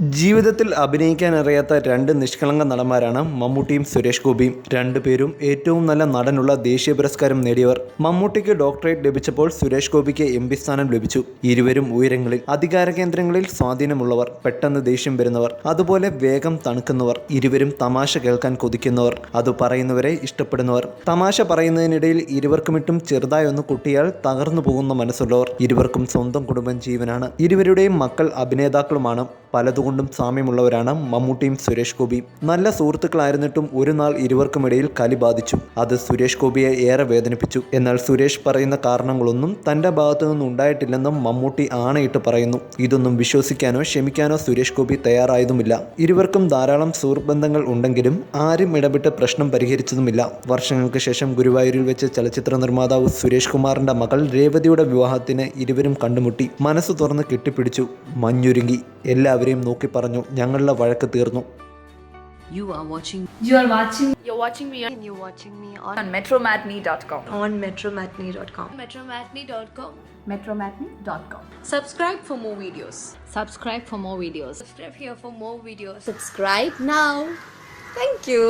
ജീവിതത്തിൽ അഭിനയിക്കാൻ അറിയാത്ത രണ്ട് നിഷ്കളങ്ക നടന്മാരാണ് മമ്മൂട്ടിയും സുരേഷ് ഗോപിയും. രണ്ടുപേരും ഏറ്റവും നല്ല നടനുള്ള ദേശീയ പുരസ്കാരം നേടിയവർ. മമ്മൂട്ടിക്ക് ഡോക്ടറേറ്റ് ലഭിച്ചപ്പോൾ സുരേഷ് ഗോപിക്ക് എംപി സ്ഥാനം ലഭിച്ചു. ഇരുവരും ഉയരങ്ങളിൽ, അധികാര കേന്ദ്രങ്ങളിൽ സ്വാധീനമുള്ളവർ, പെട്ടെന്ന് ദേഷ്യം വരുന്നവർ, അതുപോലെ വേഗം തണുക്കുന്നവർ. ഇരുവരും തമാശ കേൾക്കാൻ കൊതിക്കുന്നവർ, അത് പറയുന്നവരെ ഇഷ്ടപ്പെടുന്നവർ. തമാശ പറയുന്നതിനിടയിൽ ഇരുവർക്കുമിട്ടും ചെറുതായി ഒന്ന് കുട്ടിയാൽ തകർന്നു പോകുന്ന മനസ്സുള്ളവർ. ഇരുവർക്കും സ്വന്തം കുടുംബം ജീവനാണ്. ഇരുവരുടെയും മക്കൾ അഭിനേതാക്കളുമാണ്. പലതുകൊണ്ടും സാമ്യമുള്ളവരാണ് മമ്മൂട്ടിയും സുരേഷ് ഗോപിയും. നല്ല സുഹൃത്തുക്കളായിരുന്നിട്ടും ഒരു നാൾ ഇരുവർക്കുമിടയിൽ കലി ബാധിച്ചു. അത് സുരേഷ് ഗോപിയെ ഏറെ വേദനിപ്പിച്ചു. എന്നാൽ സുരേഷ് പറയുന്ന കാരണങ്ങളൊന്നും തൻ്റെ ഭാഗത്തു നിന്നും ഉണ്ടായിട്ടില്ലെന്നും മമ്മൂട്ടി ആണയിട്ട് പറയുന്നു. ഇതൊന്നും വിശ്വസിക്കാനോ ക്ഷമിക്കാനോ സുരേഷ് ഗോപി തയ്യാറായതുമില്ല. ഇരുവർക്കും ധാരാളം സുഹൃത്ബന്ധങ്ങൾ ഉണ്ടെങ്കിലും ആരും ഇടപെട്ട് പ്രശ്നം പരിഹരിച്ചതുമില്ല. വർഷങ്ങൾക്ക് ശേഷം ഗുരുവായൂരിൽ വെച്ച് ചലച്ചിത്ര നിർമ്മാതാവ് സുരേഷ് കുമാറിന്റെ മകൾ രേവതിയുടെ വിവാഹത്തിന് ഇരുവരും കണ്ടുമുട്ടി. മനസ്സ് തുറന്ന് കെട്ടിപ്പിടിച്ചു, മഞ്ഞുരുങ്ങി. എല്ലാവരെയും നോക്കി പറഞ്ഞു, ഞങ്ങളുടെ വഴക്ക് തീർന്നു. You're watching me on metromatney.com. metromatney.com. Subscribe for more videos. Subscribe for more videos. Subscribe here for more videos. Subscribe now. Thank you.